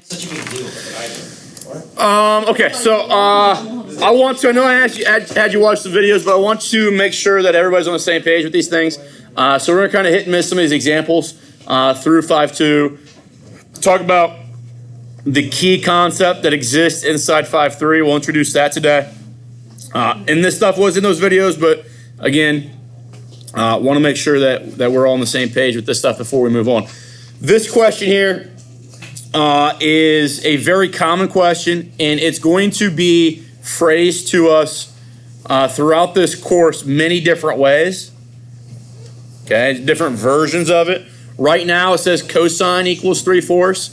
such a big deal, but I do. Okay, so I know I had you watch the videos, but I want to make sure that everybody's on the same page with these things. So we're going to kind of hit and miss some of these examples through 5.2. Talk about the key concept that exists inside 5.3. We'll introduce that today. And this stuff was in those videos, but again, want to make sure that we're all on the same page with this stuff before we move on. This question here is a very common question, and it's going to be phrased to us throughout this course many different ways. Okay, different versions of it. Right now it says cosine equals 3/4.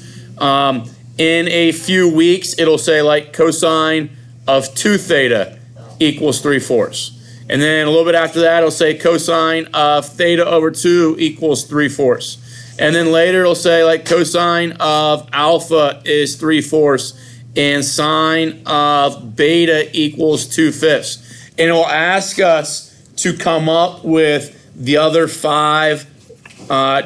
In a few weeks, it'll say like cosine of 2 theta equals 3/4. And then a little bit after that, it'll say cosine of theta over 2 equals 3/4. And then later it'll say like cosine of alpha is 3/4 and sine of beta equals 2/5. And it'll ask us to come up with the other 5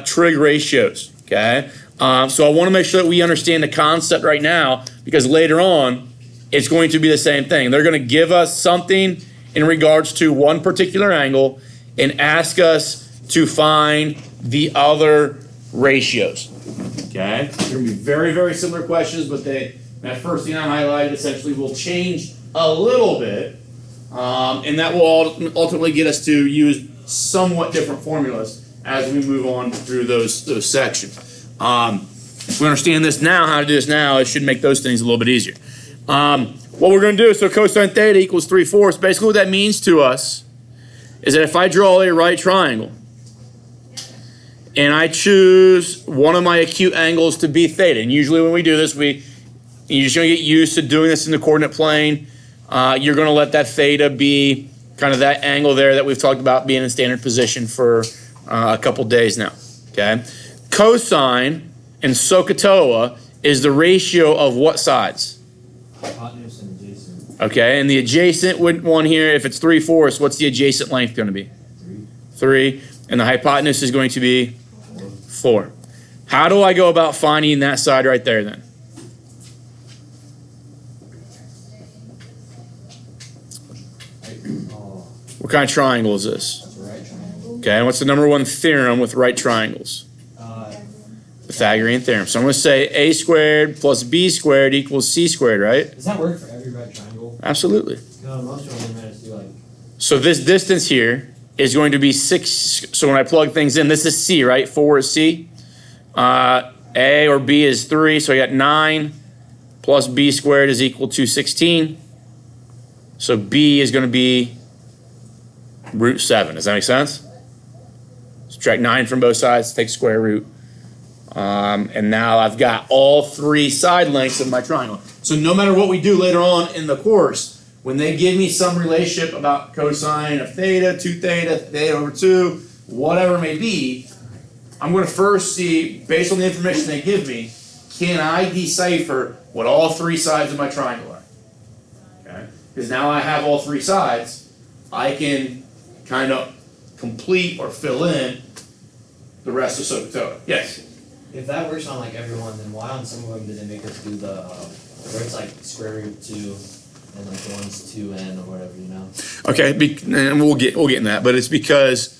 trig ratios, okay? So I want to make sure that we understand the concept right now, because later on it's going to be the same thing. They're going to give us something in regards to one particular angle and ask us to find the other ratios. Okay, they're going to be very, very similar questions, but that first thing I highlighted essentially will change a little bit, and that will ultimately get us to use somewhat different formulas as we move on through those sections. If we understand this now, how to do this now, it should make those things a little bit easier. What we're going to do, so cosine theta equals 3/4. Basically what that means to us is that if I draw a right triangle and I choose one of my acute angles to be theta, and usually when we do this, you're just going to get used to doing this in the coordinate plane. You're going to let that theta be kind of that angle there that we've talked about being in standard position for a couple days now. Okay, cosine in SOHCAHTOA is the ratio of what sides? Hypotenuse and adjacent. Okay, and the adjacent one here, if it's 3/4, what's the adjacent length going to be? 3. And the hypotenuse is going to be 4. How do I go about finding that side right there then? What kind of triangle is this? That's a right triangle. Okay, and what's the number one theorem with right triangles? Pythagorean theorem. So I'm going to say a squared plus b squared equals c squared, right? Does that work for every right triangle? Absolutely. No, most of them do like. So this distance here is going to be 6. So when I plug things in, this is c, right? 4 is c. A or b is 3. So I got 9 plus b squared is equal to 16. So b is going to be root 7. Does that make sense? Subtract 9 from both sides, take square root. And now I've got all 3 side lengths of my triangle. So no matter what we do later on in the course, when they give me some relationship about cosine of theta, 2 theta, theta over 2, whatever it may be, I'm going to first see, based on the information they give me, can I decipher what all 3 sides of my triangle are? Okay? Because now I have all 3 sides, I can kind of complete or fill in the rest of SOHCAHTOA. Yes? If that works on like everyone, then why on some of them did they make us do the where it's like square root 2 and like the ones 2n or whatever, you know? Okay, and we'll get in that, but it's because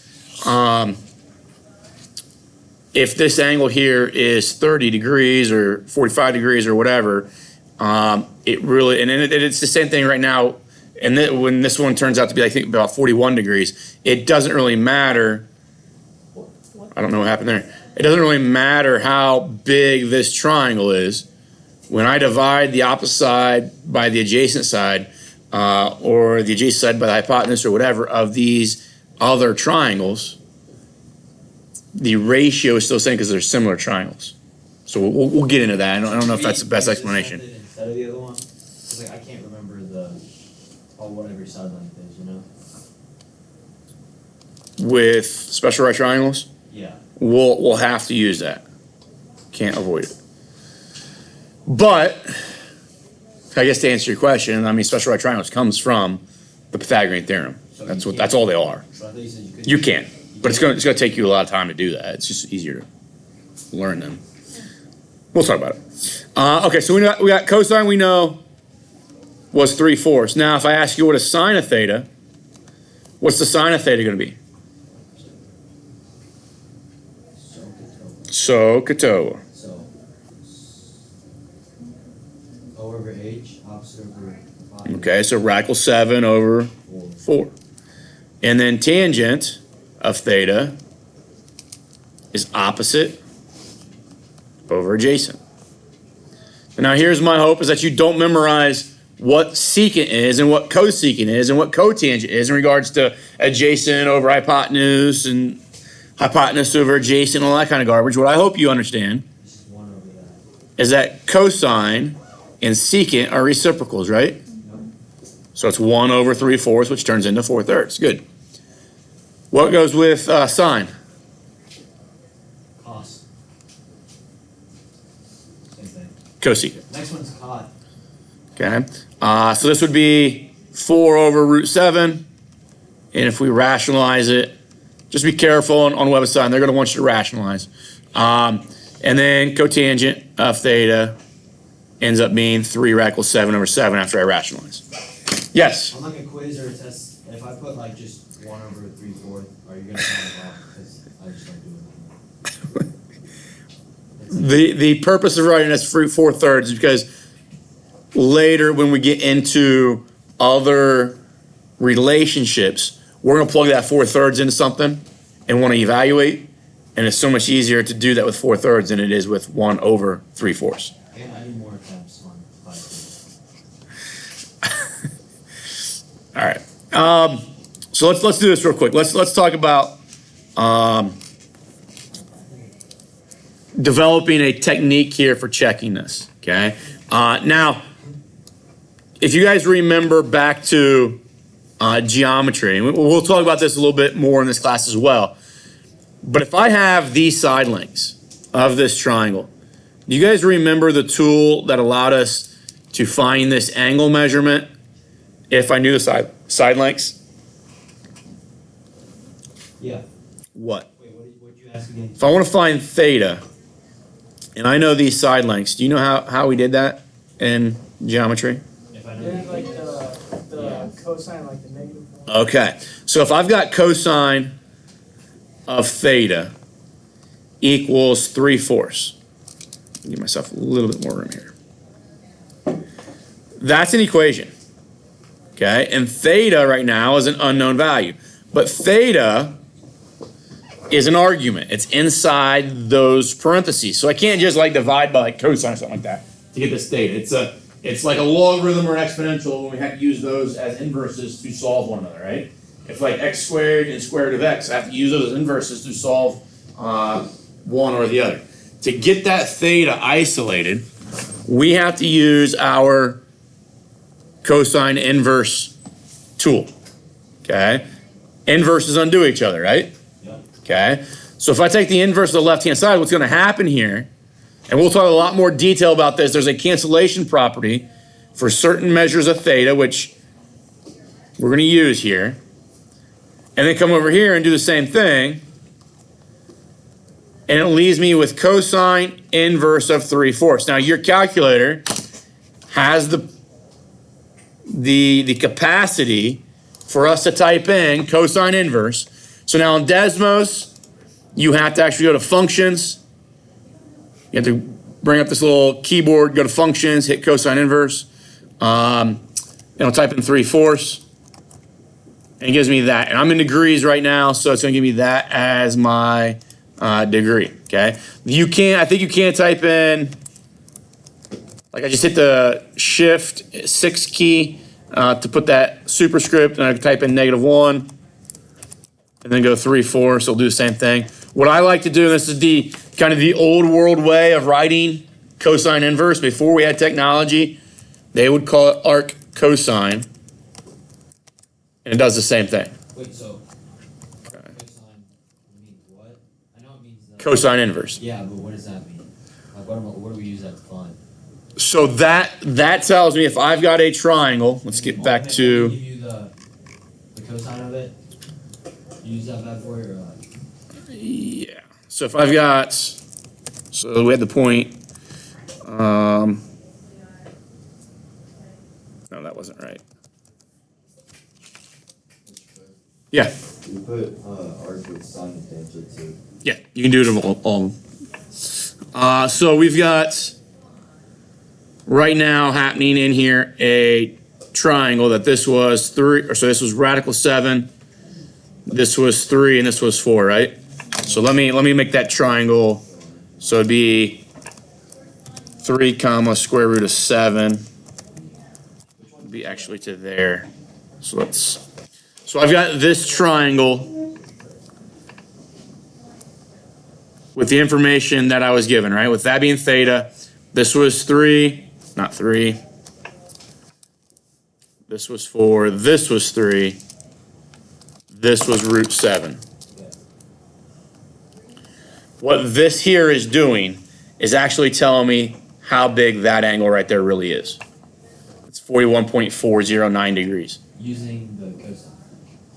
if this angle here is 30 degrees or 45 degrees or whatever, it really, and it's the same thing right now. And when this one turns out to be, I think, about 41 degrees, it doesn't really matter. I don't know what happened there. It doesn't really matter how big this triangle is. When I divide the opposite side by the adjacent side, or the adjacent side by the hypotenuse or whatever of these other triangles, the ratio is still the same because they're similar triangles. So we'll get into that. I don't know if that's the best explanation. Instead of the other one, because like, I can't remember what every side length is, you know? With special right triangles? Yeah. We'll have to use that. Can't avoid it. But I guess to answer your question, I mean, special right triangles comes from the Pythagorean theorem. So That's all they are. So I thought you said You can, but it's gonna take you a lot of time to do that. It's just easier to learn them. We'll talk about it. Okay, so we got cosine we know was 3/4. Now, if I ask you what a sine of theta, what's the sine of theta going to be? SOHCAHTOA. So O over H, opposite over 5. Okay, so radical 7 over 4. And then tangent of theta is opposite over adjacent. And now here's my hope is that you don't memorize what secant is and what cosecant is and what cotangent is in regards to adjacent over hypotenuse and hypotenuse over adjacent and all that kind of garbage. What I hope you understand is that cosine and secant are reciprocals, right? So it's 1 over 3/4, which turns into 4/3. Good. What goes with sine? Cos. Same thing. Cosecant. Next one's cot. Okay. So this would be 4 over root 7. And if we rationalize it, just be careful on WebAssign. They're going to want you to rationalize. And then cotangent of theta ends up being 3 radical 7 over 7 after I rationalize. Yes? On like a quiz or a test, if I put like just 1 over 3/4, are you going to find it off? Because I just don't do it. The purpose of writing this 4/3 is because later when we get into other relationships, we're going to plug that 4/3 into something and want to evaluate. And it's so much easier to do that with 4/3 than it is with 1 over 3/4. And I need more attempts on 5. All right. So let's do this real quick. Let's talk about developing a technique here for checking this. Okay. Now, if you guys remember back to geometry, and we'll talk about this a little bit more in this class as well. But if I have these side lengths of this triangle, do you guys remember the tool that allowed us to find this angle measurement if I knew the side lengths? Yeah. What? Wait, what did you ask again? If I want to find theta, and I know these side lengths, do you know how we did that in geometry? If I know. Didn't like the cosine, like the negative one? Okay, so if I've got cosine of theta equals 3/4, give myself a little bit more room here. That's an equation, okay? And theta right now is an unknown value, but theta is an argument. It's inside those parentheses, so I can't just like divide by like cosine or something like that to get this theta. It's like a logarithm or an exponential when we have to use those as inverses to solve one another, right? If like x squared and square root of x, I have to use those as inverses to solve one or the other. To get that theta isolated, we have to use our cosine inverse tool, okay? Inverses undo each other, right? Yep. Okay? So if I take the inverse of the left-hand side, what's going to happen here, and we'll talk a lot more detail about this, there's a cancellation property for certain measures of theta, which we're going to use here. And then come over here and do the same thing. And it leaves me with cosine inverse of 3/4. Now your calculator has the capacity for us to type in cosine inverse. So now in Desmos, you have to actually go to functions. You have to bring up this little keyboard, go to functions, hit cosine inverse. And I'll type in 3/4. And it gives me that. And I'm in degrees right now, so it's going to give me that as my degree, okay? I think you can type in, like I just hit the shift 6 key to put that superscript, and I can type in -1, and then go 3/4, so it'll do the same thing. What I like to do, and this is the kind of the old world way of writing cosine inverse. Before we had technology, they would call it arc cosine. And it does the same thing. Wait, so cosine means what? I know it means Cosine inverse. Yeah, but what does that mean? Like, what do we use that to find? So that tells me if I've got a triangle. Let's get back to. Give you the cosine of it. You use that bad for you or Yeah. So if I've got, so we had the point No, that wasn't right. Yeah. You put arc with sine and tangent too. Yeah, you can do it all. So we've got right now happening in here a triangle that this was 3, or so this was radical 7, this was 3, and this was 4, right? So let me make that triangle. So it'd be 3 comma square root of 7. It'd be actually to there. So I've got this triangle with the information that I was given, right? With that being theta, this was 3, not 3. This was 4, this was 3, this was root 7. What this here is doing is actually telling me how big that angle right there really is. It's 41.409 degrees. Using the cosine.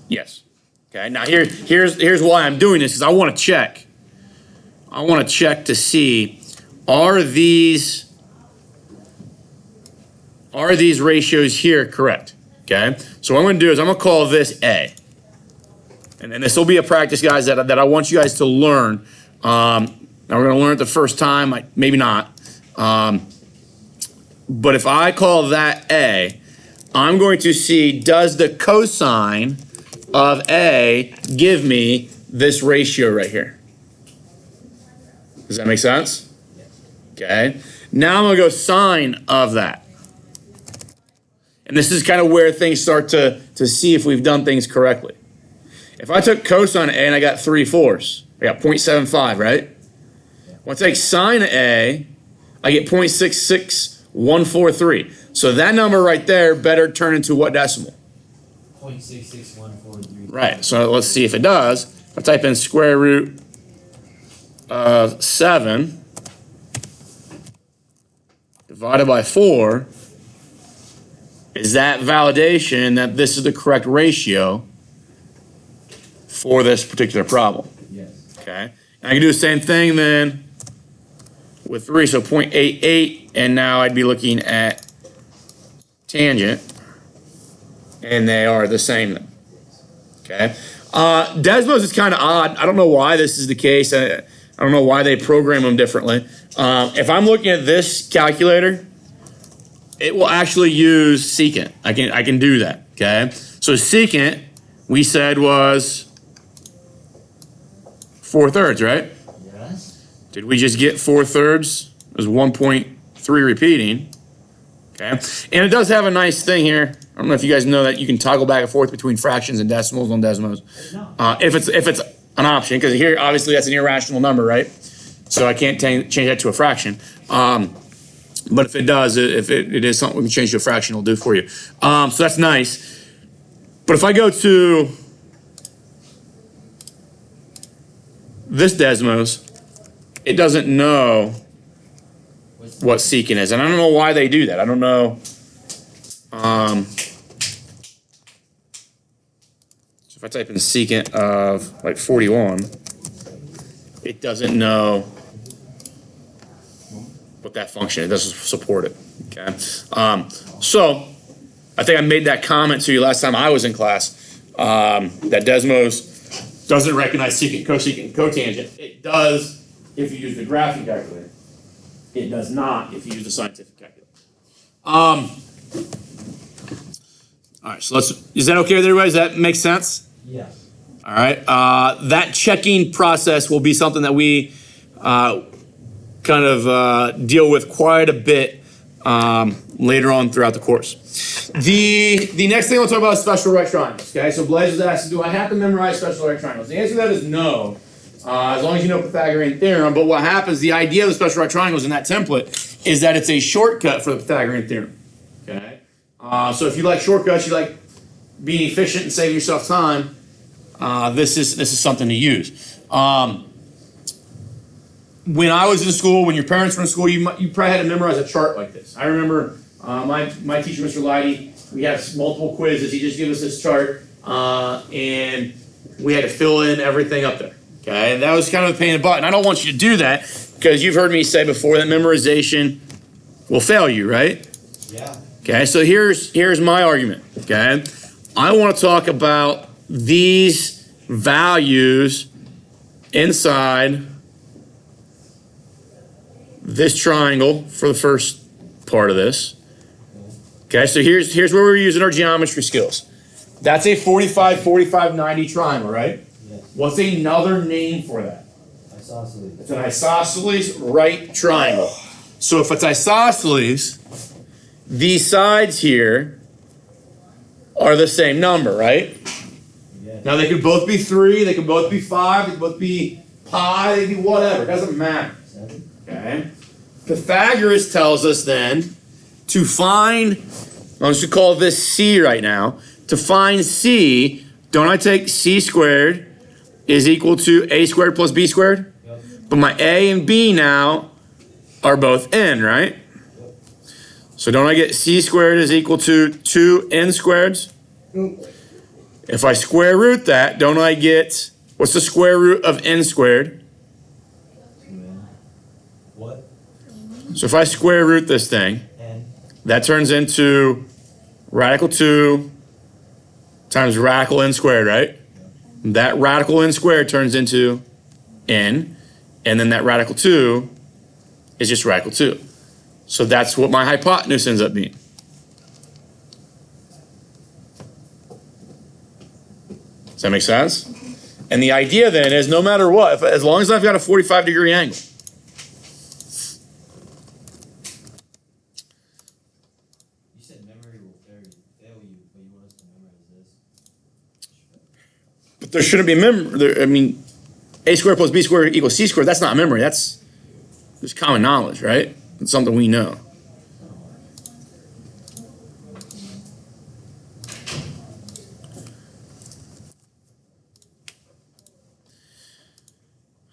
Yes. Okay, now here's why I'm doing this, because I want to check. I want to check to see, are these ratios here correct? Okay, so what I'm going to do is I'm going to call this A. And this will be a practice, guys, that I want you guys to learn. Now we're going to learn it the first time, maybe not. But if I call that A, I'm going to see, does the cosine of A give me this ratio right here? Does that make sense? Okay. Now I'm going to go sine of that. And this is kind of where things start to see if we've done things correctly. If I took cosine of A and I got 3/4, I got 0.75, right? When I take sine of A, I get 0.66143. So that number right there better turn into what decimal? 0.66143. Right, so let's see if it does. If I type in square root of 7 divided by 4, is that validation that this is the correct ratio for this particular problem? Yes. Okay, and I can do the same thing then with 3, so 0.88, and now I'd be looking at tangent, and they are the same then. Okay, Desmos is kind of odd. I don't know why this is the case. I don't know why they program them differently. If I'm looking at this calculator, it will actually use secant. I can do that. Okay, so secant we said was 4/3, right? Yes. Did we just get 4/3? It was 1.3 repeating. Okay, and it does have a nice thing here. I don't know if you guys know that you can toggle back and forth between fractions and decimals on Desmos. No. If it's an option, because here obviously that's an irrational number, right? So I can't change that to a fraction. But if it does, if it is something we can change to a fraction, it'll do for you. So that's nice. But if I go to this Desmos, it doesn't know what secant is. And I don't know why they do that. I don't know. So if I type in secant of like 41, it doesn't know what that function is. It doesn't support it. Okay. So I think I made that comment to you last time I was in class, that Desmos doesn't recognize secant, cosecant, cotangent. It does if you use the graphing calculator. It does not if you use the scientific calculator. All right, so is that okay with everybody? Does that make sense? Yes. All right, that checking process will be something that we kind of deal with quite a bit later on throughout the course. The next thing we'll talk about is special right triangles. Okay, so Blaise was asking, do I have to memorize special right triangles? The answer to that is no, as long as you know Pythagorean theorem. But what happens, the idea of the special right triangles in that template is that it's a shortcut for the Pythagorean theorem. Okay, so if you like shortcuts, you like being efficient and saving yourself time, this is something to use. When I was in school, when your parents were in school, you probably had to memorize a chart like this. I remember my teacher, Mr. Leidy, we had multiple quizzes. He just gave us this chart, and we had to fill in everything up there. Okay, and that was kind of a pain in the butt. And I don't want you to do that, because you've heard me say before that memorization will fail you, right? Yeah. Okay, so here's my argument, okay? I want to talk about these values inside this triangle for the first part of this. Okay, so here's where we're using our geometry skills. That's a 45, 45, 90 triangle, right? Yes. What's another name for that? Isosceles. It's an isosceles right triangle. So if it's isosceles, these sides here are the same number, right? Yes. Now they could both be 3, they could both be 5, they could both be pi, they could be whatever, it doesn't matter. 7. Okay? Pythagoras tells us then to find, I'm just gonna call this C right now. To find C, don't I take C squared is equal to A squared plus B squared? Yep. But my A and B now are both N, right? Yep. So don't I get C squared is equal to 2N squareds? If I square root that, don't I get, what's the square root of N squared? 2n. What? So if I square root this thing, N. that turns into radical 2 times radical N squared, right? That radical N squared turns into N, and then that radical 2 is just radical 2. So that's what my hypotenuse ends up being. Does that make sense? And the idea then is no matter what, as long as I've got a 45-degree angle, You said memory will fail you, but you want us to memorize this. but there shouldn't be I mean, A squared plus B squared equals C squared, that's not memory, that's just common knowledge, right? It's something we know.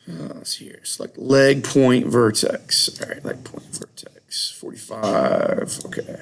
Let's see here. Select leg point vertex. All right, leg point vertex. 45. Okay.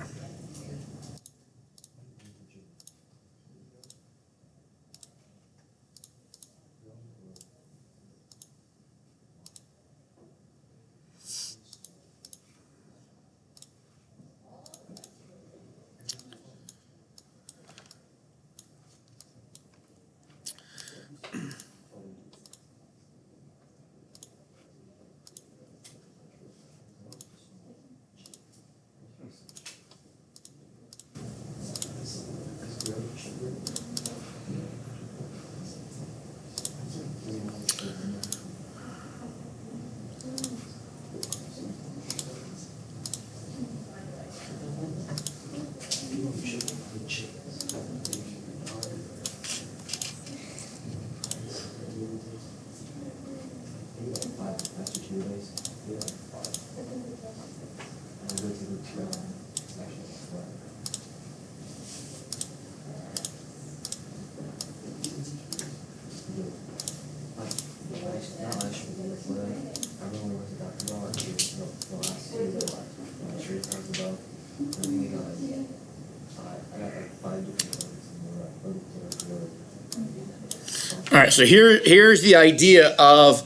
All right, so here's the idea of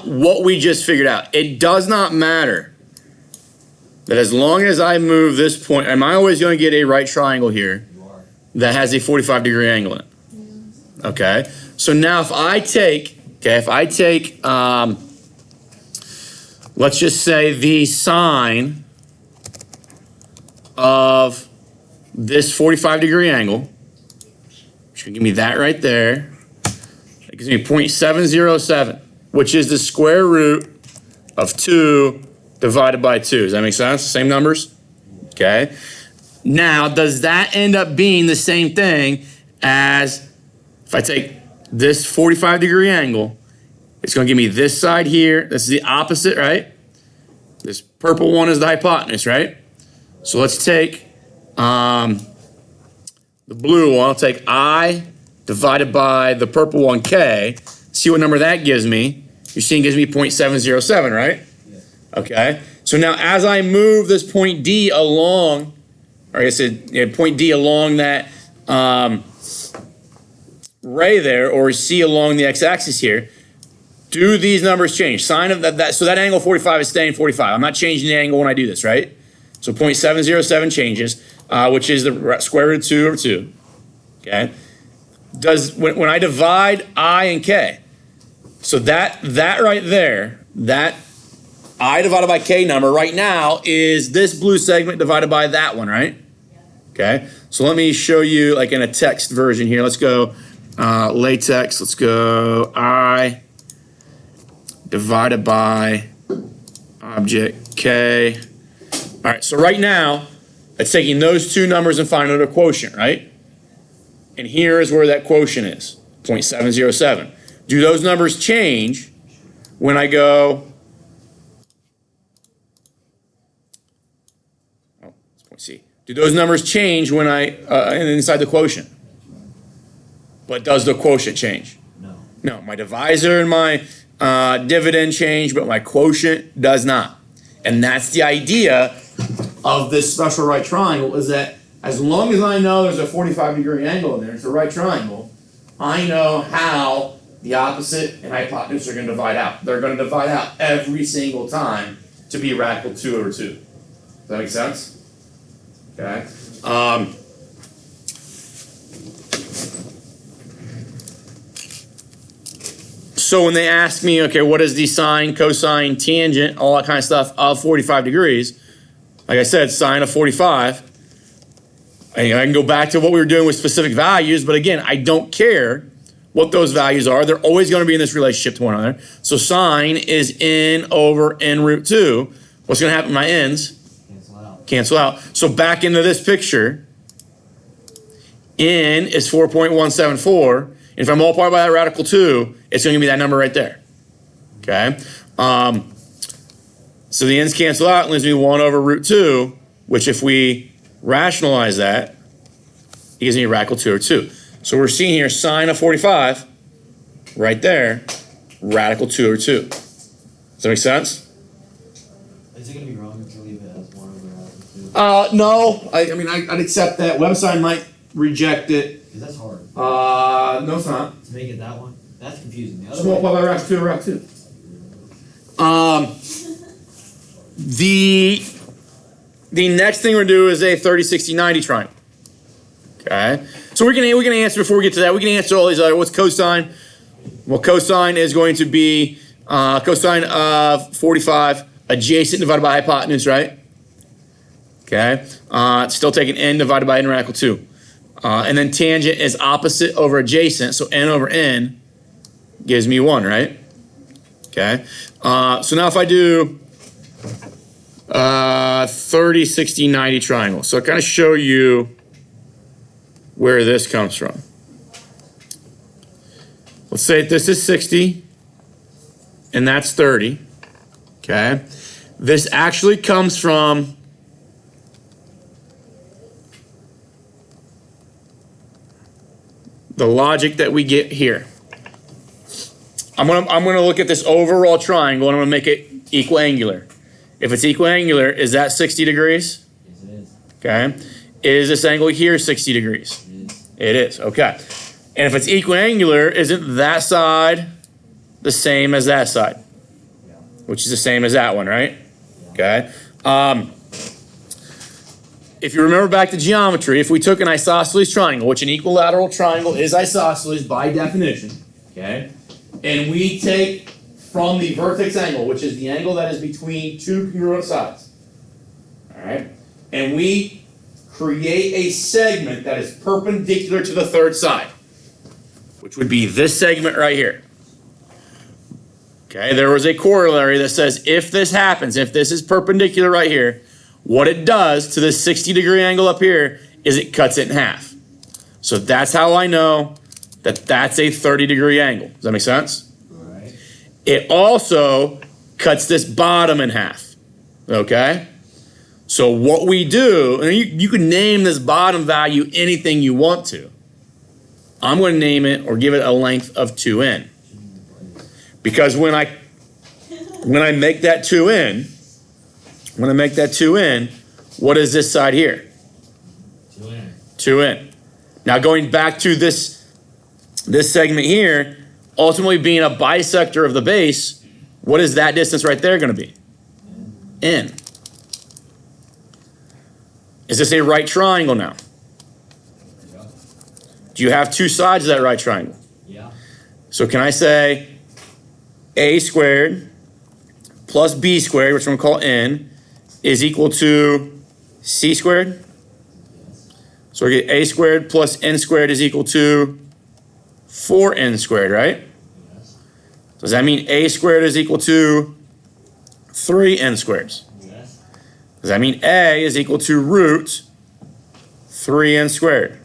what we just figured out. It does not matter that as long as I move this point, am I always going to get a right triangle here that has a 45-degree angle in it? Okay, so now if I take, let's just say the sine of this 45-degree angle, which can give me that right there. It gives me 0.707, which is the square root of 2 divided by 2. Does that make sense? Same numbers? Okay. Now, does that end up being the same thing as if I take this 45-degree angle, it's going to give me this side here. This is the opposite, right? This purple one is the hypotenuse, right? So let's take the blue one. I'll take I divided by the purple one, K. See what number that gives me. You're seeing it gives me 0.707, right? Yes. Okay. So now as I move this point D along, or I said point D along that ray there, or C along the x-axis here, do these numbers change? Sine of that, so that angle 45 is staying 45. I'm not changing the angle when I do this, right? So 0.707 changes, which is the square root of 2 over 2. Okay? When I divide I and K, so that right there, that I divided by K number right now is this blue segment divided by that one, right? Okay, so let me show you like in a text version here. Let's go latex. Let's go I divided by object K. All right, so right now, it's taking those two numbers and finding their quotient, right? And here is where that quotient is, 0.707. Do those numbers change when I go, it's point C. Do those numbers change when inside the quotient? But does the quotient change? No. No, my divisor and my dividend change, but my quotient does not. And that's the idea of this special right triangle, is that as long as I know there's a 45-degree angle in there, it's a right triangle, I know how the opposite and hypotenuse are going to divide out. They're going to divide out every single time to be radical 2 over 2. Does that make sense? Okay. So when they ask me, okay, what is the sine, cosine, tangent, all that kind of stuff of 45 degrees, like I said, sine of 45, I can go back to what we were doing with specific values, but again, I don't care what those values are. They're always going to be in this relationship to one another. So sine is n over n root 2. What's going to happen to my n's? Cancel out. So back into this picture, n is 4.174. And if I multiply by that radical 2, it's going to be that number right there. Okay? So the n's cancel out and leaves me 1 over root 2, which if we rationalize that, it gives me a radical 2 over 2. So we're seeing here sine of 45, right there, radical 2 over 2. Does that make sense? Is it going to be wrong if you leave it as 1 over radical 2? No. I mean, I'd accept that. WebSign might reject it. Because that's hard. No, it's not. To make it that one? That's confusing. The other Just multiply by radical 2 over radical 2. The next thing we're do is a 30, 60, 90 triangle. Okay, so we're gonna answer before we get to that. We can answer all these other. What's cosine? Well, cosine is going to be cosine of 45 adjacent divided by hypotenuse, right? Okay, still taking n divided by n radical 2, and then tangent is opposite over adjacent, so n over n gives me 1, right? Okay, so now if I do 30, 60, 90 triangle, so I kind of show you where this comes from. Let's say this is 60 and that's 30. Okay. This actually comes from the logic that we get here. I'm gonna look at this overall triangle and I'm gonna make it equiangular. If it's equiangular, is that 60 degrees? Yes, it is. Okay. Is this angle here 60 degrees? It is, okay. And if it's equiangular, isn't that side the same as that side? Yeah. Which is the same as that one, right? Yeah. Okay. If you remember back to geometry, if we took an isosceles triangle, which an equilateral triangle is isosceles by definition, okay, and we take from the vertex angle, which is the angle that is between two congruent sides, all right, and we create a segment that is perpendicular to the third side, which would be this segment right here. Okay, there was a corollary that says if this happens, if this is perpendicular right here, what it does to this 60-degree angle up here is it cuts it in half. So that's how I know that that's a 30-degree angle. Does that make sense? Right. It also cuts this bottom in half. Okay? So what we do, and you can name this bottom value anything you want to. I'm going to name it or give it a length of 2n. Because when I make that 2n, what is this side here? 2n. 2n. Now going back to this segment here, ultimately being a bisector of the base, what is that distance right there going to be? N. Is this a right triangle now? Yeah. Do you have two sides of that right triangle? Yeah. So can I say a squared plus b squared, which I'm going to call n, is equal to c squared? Yes. So we get a squared plus n squared is equal to 4n squared, right? Yes. Does that mean a squared is equal to 3n squares? Yes. Does that mean a is equal to root 3n squared,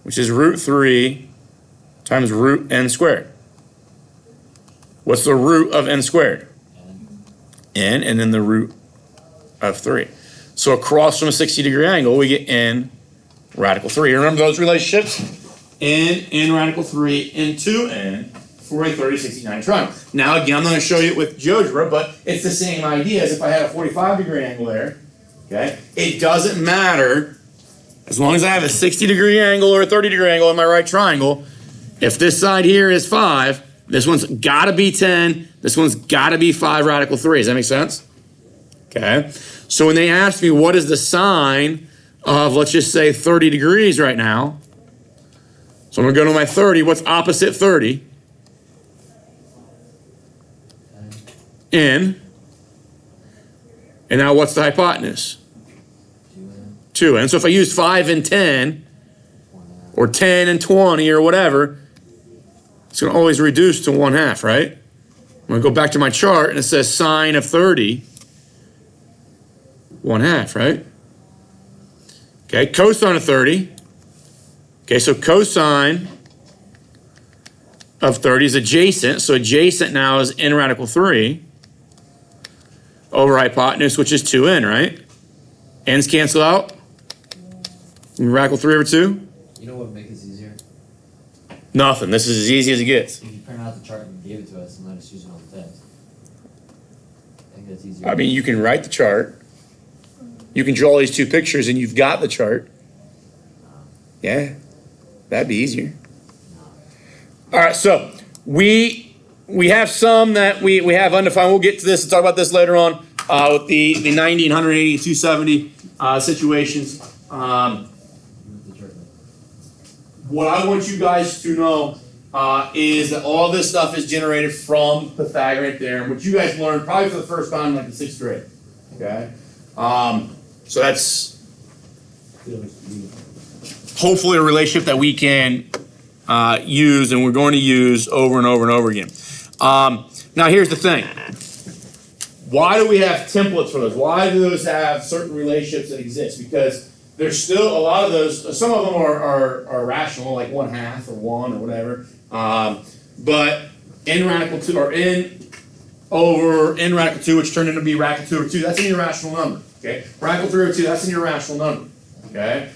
which is root 3 times root n squared? What's the root of n squared? N, and then the root of 3. So across from a 60-degree angle, we get n radical 3. Remember those relationships? N radical 3, and 2n for a 30, 60, 90 triangle. Now again, I'm not going to show you it with GeoGebra, but it's the same idea as if I had a 45-degree angle there. Okay? It doesn't matter, as long as I have a 60-degree angle or a 30-degree angle in my right triangle, if this side here is 5, this one's got to be 10, this one's got to be 5 radical 3. Does that make sense? Okay? So when they ask me what is the sine of, let's just say, 30 degrees right now, so I'm going to go to my 30. What's opposite 30? N. And now what's the hypotenuse? 2n. So if I use 5 and 10, or 10 and 20, or whatever, it's going to always reduce to 1/2, right? I'm going to go back to my chart, and it says sine of 30, 1/2, right? Okay, cosine of 30. Okay, so cosine of 30 is adjacent. So adjacent now is n radical 3 over hypotenuse, which is 2n, right? N's cancel out. Radical 3 over 2. You know what would make this easier? Nothing. This is as easy as it gets. If you print out the chart and gave it to us and let us use it on the test. I think that's easier. I mean, you can write the chart. You can draw these two pictures and you've got the chart. Yeah, that'd be easier. All right, so we have some that we have undefined. We'll get to this and talk about this later on with the 90 and 180 and 270 situations. What I want you guys to know is that all this stuff is generated from Pythagorean theorem, which you guys learned probably for the first time in like the 6th grade. Okay, so that's hopefully a relationship that we can use, and we're going to use over and over and over again. Now here's the thing. Why do we have templates for those? Why do those have certain relationships that exist? Because there's still a lot of those, some of them are rational, like 1/2 or 1 or whatever. But n radical 2, or n over n radical 2, which turned into be radical 2 over 2, that's an irrational number. Okay? Radical 3 over 2, that's an irrational number. Okay?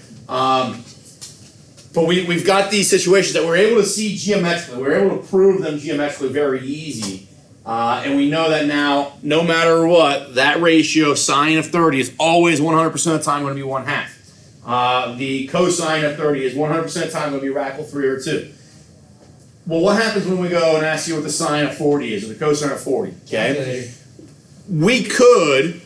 But we've got these situations that we're able to see geometrically. We're able to prove them geometrically very easy. And we know that now, no matter what, that ratio of sine of 30 is always 100% of the time going to be 1/2. The cosine of 30 is 100% of the time going to be radical 3 over 2. Well, what happens when we go and ask you what the sine of 40 is, or the cosine of 40? Okay? We could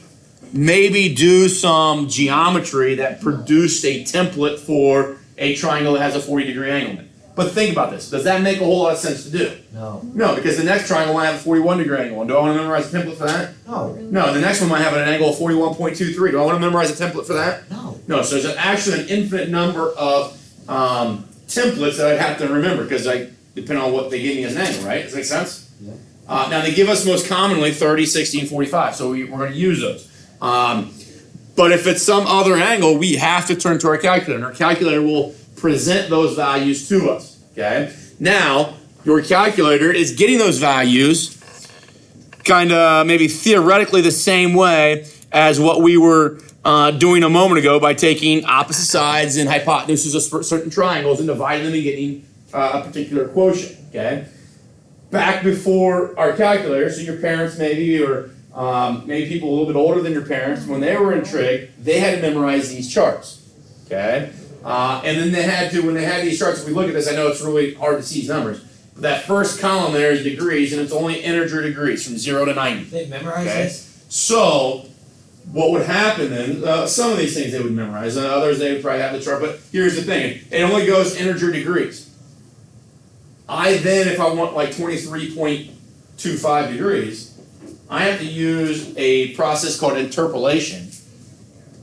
maybe do some geometry that produced a template for a triangle that has a 40-degree angle in it. But think about this. Does that make a whole lot of sense to do? No. No, because the next triangle might have a 41-degree angle. And do I want to memorize a template for that? No. No, the next one might have an angle of 41.23. Do I want to memorize a template for that? No. No, so there's actually an infinite number of templates that I'd have to remember, because depending on what they give me as an angle, right? Does that make sense? Yeah. Now, they give us most commonly 30, 60, and 45, so we're going to use those. But if it's some other angle, we have to turn to our calculator, and our calculator will present those values to us, okay? Now, your calculator is getting those values kind of maybe theoretically the same way as what we were doing a moment ago by taking opposite sides and hypotenuses of certain triangles and dividing them and getting a particular quotient, okay? Back before our calculator, so your parents maybe, or maybe people a little bit older than your parents, when they were in trig, they had to memorize these charts, okay? And then they had to, when they had these charts, if we look at this, I know it's really hard to see these numbers, but that first column there is degrees, and it's only integer degrees from 0 to 90. They memorize Okay? this? So, what would happen then, some of these things they would memorize, and others they would probably have the chart, but here's the thing, it only goes integer degrees. I then, if I want like 23.25 degrees, I have to use a process called interpolation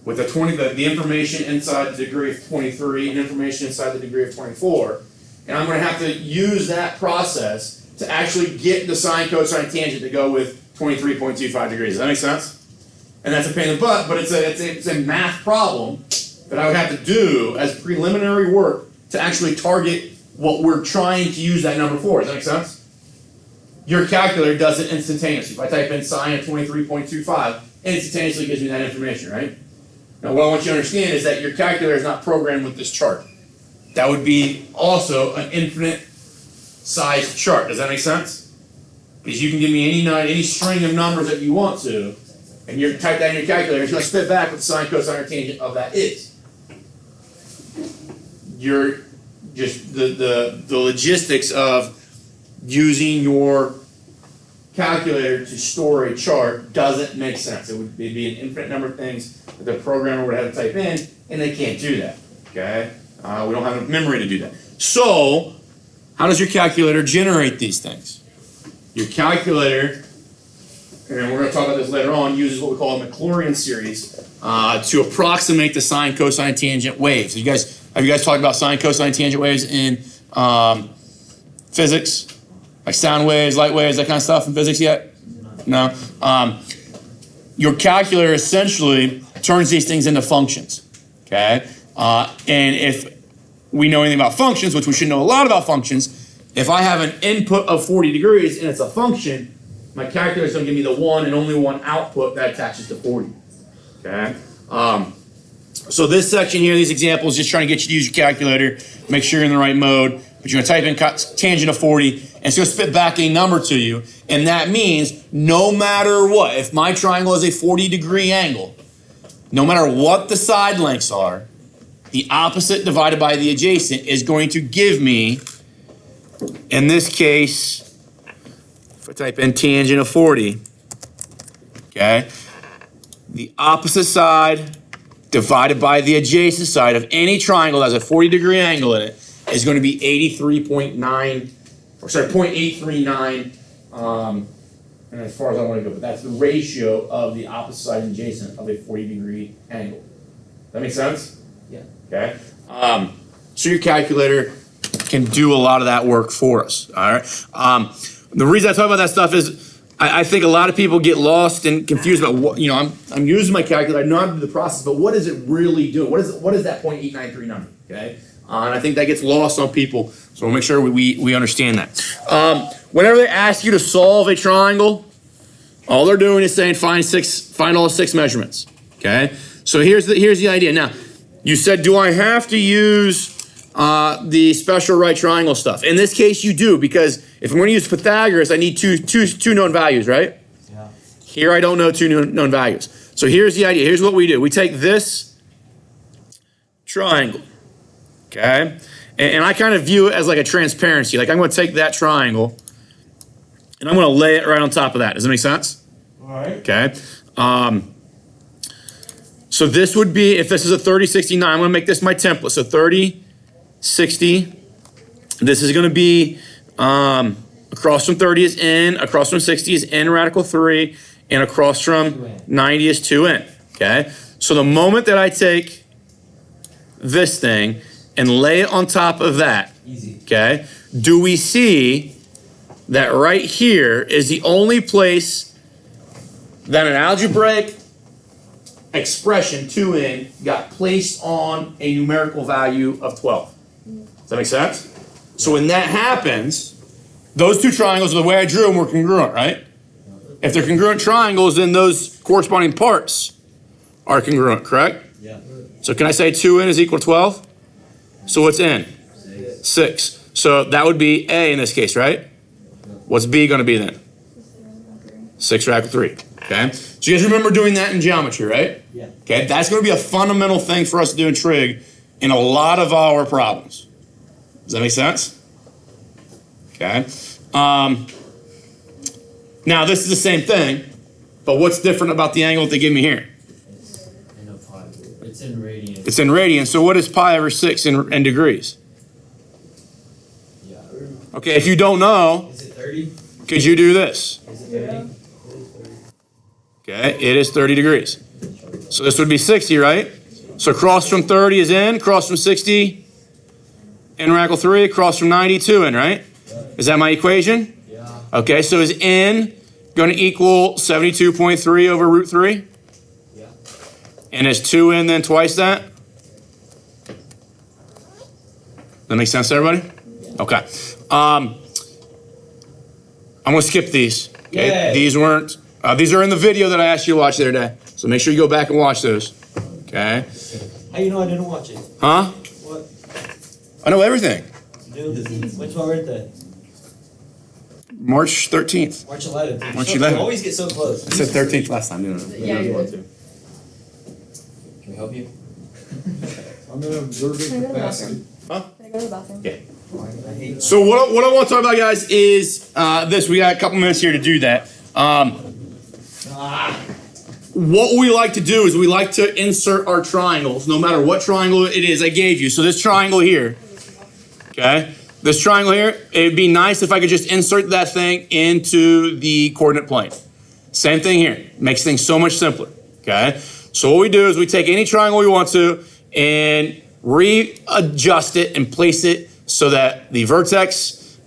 with the information inside the degree of 23 and information inside the degree of 24. And I'm going to have to use that process to actually get the sine, cosine, tangent to go with 23.25 degrees. Does that make sense? And that's a pain in the butt, but it's a math problem that I would have to do as preliminary work to actually target what we're trying to use that number for. Does that make sense? Your calculator does it instantaneously. If I type in sine of 23.25, it instantaneously gives me that information, right? Now what I want you to understand is that your calculator is not programmed with this chart. That would be also an infinite sized chart. Does that make sense? Because you can give me any string of numbers that you want to, and you type that in your calculator, it's going to spit back what the sine, cosine, or tangent of that is. You're just the logistics of using your calculator to store a chart doesn't make sense. It would be an infinite number of things that the programmer would have to type in, and they can't do that. Okay? We don't have enough memory to do that. So, how does your calculator generate these things? Your calculator, and we're going to talk about this later on, uses what we call a Maclaurin series to approximate the sine, cosine, tangent waves. Have you guys talked about sine, cosine, tangent waves in physics? Like sound waves, light waves, that kind of stuff in physics yet? No? Your calculator essentially turns these things into functions. Okay? And if we know anything about functions, which we should know a lot about functions, if I have an input of 40 degrees and it's a function, my calculator is going to give me the one and only one output that attaches to 40. Okay? So this section here, these examples, just trying to get you to use your calculator, make sure you're in the right mode. But you're going to type in tangent of 40, and it's going to spit back a number to you. And that means no matter what, if my triangle is a 40-degree angle, no matter what the side lengths are, the opposite divided by the adjacent is going to give me, in this case, if I type in tangent of 40, okay, the opposite side divided by the adjacent side of any triangle that has a 40-degree angle in it is going to be 0.839, and as far as I want to go, but that's the ratio of the opposite side and adjacent of a 40-degree angle. That make sense? Yeah. Okay. So your calculator can do a lot of that work for us. All right. The reason I talk about that stuff is I think a lot of people get lost and confused about what, I'm using my calculator, I know how to do the process, but what is it really doing? What is that 0.893 number? Okay. And I think that gets lost on people, so we'll make sure we understand that. Whenever they ask you to solve a triangle, all they're doing is saying find all 6 measurements. Okay, so here's the idea. Now, you said, do I have to use the special right triangle stuff? In this case, you do, because if I'm going to use Pythagoras, I need two known values, right? Yeah. Here, I don't know 2 known values. So here's the idea. Here's what we do. We take this triangle. Okay, and I kind of view it as like a transparency. Like I'm going to take that triangle and I'm going to lay it right on top of that. Does that make sense? All right. Okay. So this would be, if this is a 30, 60, 9, I'm going to make this my template. So 30, 60. This is going to be across from 30 is n, across from 60 is n radical 3, and across from 90 is 2n. Okay. So the moment that I take this thing and lay it on top of that, Easy. okay, do we see that right here is the only place that an algebraic expression, 2n, got placed on a numerical value of 12? Does that make sense? So when that happens, those 2 triangles, the way I drew them, were congruent, right? If they're congruent triangles, then those corresponding parts are congruent, correct? Yeah. So can I say 2n is equal to 12? So what's n? 6. So that would be A in this case, right? What's B going to be then? 6 radical 3. Okay? So you guys remember doing that in geometry, right? Yeah. Okay, that's going to be a fundamental thing for us to do in trig in a lot of our problems. Does that make sense? Okay. Now this is the same thing, but what's different about the angle that they give me here? It's in radians. It's in radians. So what is pi over 6 in degrees? Yeah. Okay, if you don't know, Is it 30? could you do this? Is it 30? Okay, it is 30 degrees. So this would be 60, right? So cross from 30 is in, cross from 60, in radical 3, cross from 90, 2 in, right? Is that my equation? Yeah. Okay, so is n going to equal 72.3 over root 3? Yeah. And is 2 in then twice that? That make sense to everybody? Okay. I'm going to skip these. Okay, Yay. these weren't. These are in the video that I asked you to watch the other day. So make sure you go back and watch those. Okay. How you know I didn't watch it? Huh? What? I know everything. Dude, when's my birthday? March 13th. March 11th. March You 11th. always get so close. I said 13th last time. Didn't I? Yeah, you did. Can we help you? I'm gonna observe Can I go to it the capacity. bathroom? Can I go to the bathroom? Yeah. I hate So what I want to talk about, guys, is this. We got a couple minutes here to do that. What we like to do is we like to insert our triangles, no matter what triangle it is I gave you. So this triangle here, okay? This triangle here, it'd be nice if I could just insert that thing into the coordinate plane. Same thing here. Makes things so much simpler, okay? So what we do is we take any triangle we want to and readjust it and place it so that the vertex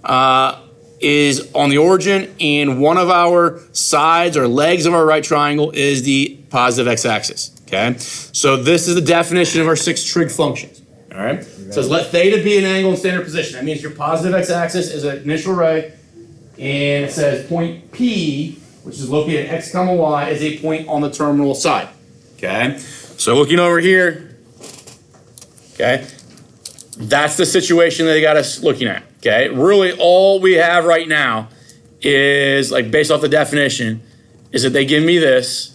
is on the origin and one of our sides or legs of our right triangle is the positive x-axis, okay? So this is the definition of our 6 trig functions, all right? It says let theta be an angle in standard position. That means your positive x-axis is an initial ray, and it says point P, which is located at x comma y, is a point on the terminal side, okay? So looking over here, okay, that's the situation that they got us looking at, okay? Really all we have right now is, like, based off the definition, is that they give me this.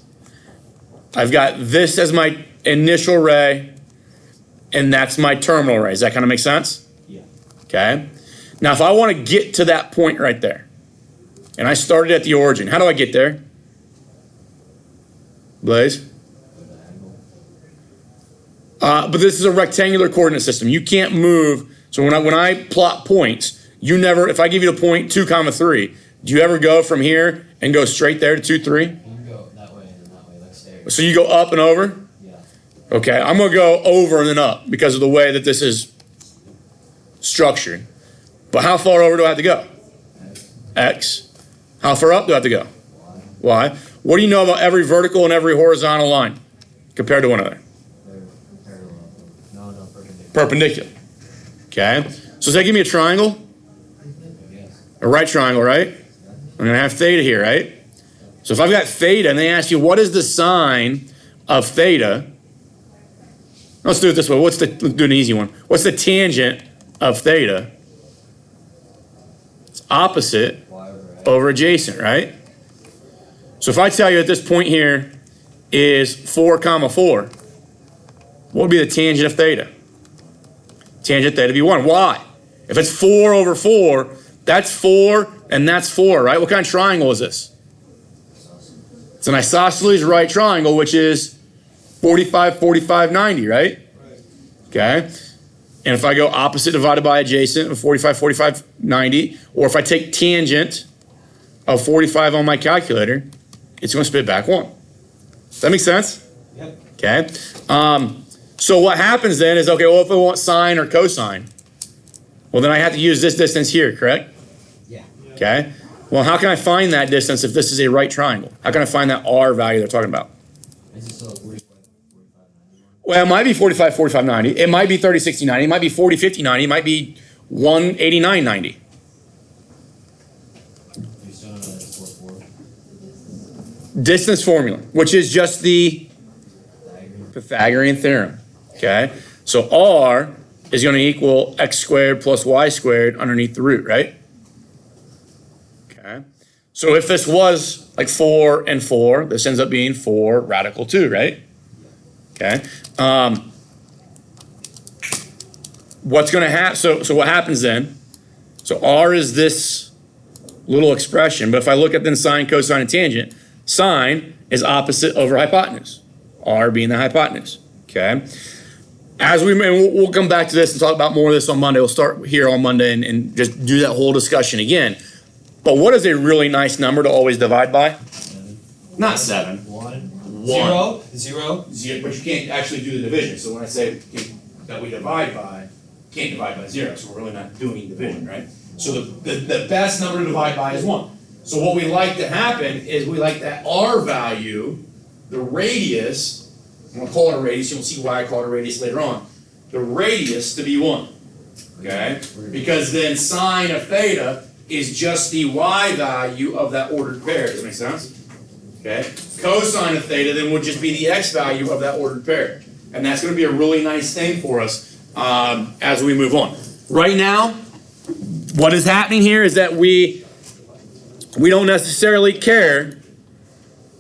I've got this as my initial ray, and that's my terminal ray. Does that kind of make sense? Yeah. Okay? Now, if I want to get to that point right there, and I started at the origin, how do I get there? Blaze? But this is a rectangular coordinate system. You can't move. So when I plot points, you never, if I give you the point 2, 3, do you ever go from here and go straight there to 2, 3? You can go that way and then that way, like stairs. So you go up and over? Yeah. Okay, I'm going to go over and then up because of the way that this is structured. But how far over do I have to go? X. How far up do I have to go? Y. What do you know about every vertical and every horizontal line compared to one another? They're parallel. No, perpendicular. Perpendicular. Okay, so does that give me a triangle? Yes. A right triangle, right? I'm going to have theta here, right? So if I've got theta and they ask you what is the sine of theta, let's do it this way. Let's do an easy one. What's the tangent of theta? It's opposite Y over X. over adjacent, right? So if I tell you that this point here is 4, 4, what would be the tangent of theta? Tangent theta would be 1. Why? If it's 4 over 4, that's 4 and that's 4, right? What kind of triangle is this? It's an isosceles right triangle, which is 45, 45, 90, right? Okay. And if I go opposite divided by adjacent of 45, 45, 90, or if I take tangent of 45 on my calculator, it's going to spit back 1. Does that make sense? Yep. Okay. So what happens then is, okay, well, if I want sine or cosine, well, then I have to use this distance here, correct? Yeah. Okay. Well, how can I find that distance if this is a right triangle? How can I find that R value they're talking about? Is it still 45, 90? Well, it might be 45, 45, 90. It might be 30, 60, 90. It might be 40, 50, 90. It might be 189, 90. You still know that it's 4, 4? Distance formula, which is just the Diagram. Pythagorean theorem. Okay. So R is going to equal x squared plus y squared underneath the root, right? Okay. So if this was like 4 and 4, this ends up being 4 radical 2, right? Okay. What's going to happen? So what happens then? So R is this little expression, but if I look at then sine, cosine, and tangent, sine is opposite over hypotenuse. R being the hypotenuse. Okay. As we'll come back to this and talk about more of this on Monday. We'll start here on Monday and just do that whole discussion again. But what is a really nice number to always divide by? Not 7. 1. 0. But you can't actually do the division. So when I say that we divide by, can't divide by 0. So we're really not doing division, right? So the best number to divide by is 1. So what we like to happen is we like that R value, the radius, I'm going to call it a radius. You'll see why I call it a radius later on. The radius to be 1. Okay? Because then sine of theta is just the y value of that ordered pair. Does that make sense? Okay? Cosine of theta then would just be the x value of that ordered pair. And that's going to be a really nice thing for us as we move on. Right now, what is happening here is that we don't necessarily care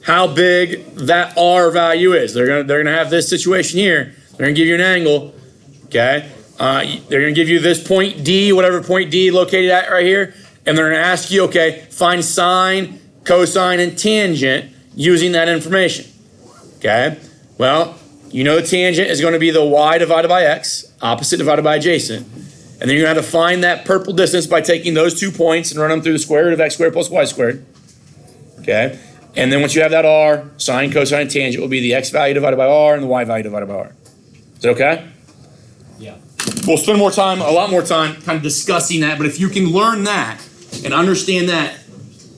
how big that R value is. They're gonna have this situation here. They're gonna give you an angle, okay? They're gonna give you this point D, whatever point D located at right here, and they're gonna ask you, okay, find sine, cosine, and tangent using that information, okay? Well, you know the tangent is gonna be the y divided by x, opposite divided by adjacent, and then you're gonna have to find that purple distance by taking those 2 points and run them through the square root of x squared plus y squared, okay? And then once you have that R, sine, cosine, and tangent will be the x value divided by R and the y value divided by R. Is that okay? Yeah. We'll spend more time, a lot more time, kind of discussing that. But if you can learn that and understand that,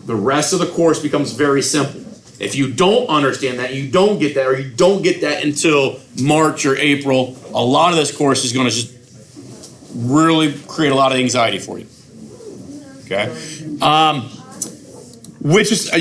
the rest of the course becomes very simple. If you don't understand that, you don't get that, or you don't get that until March or April, a lot of this course is going to just really create a lot of anxiety for you. Okay? Which is, so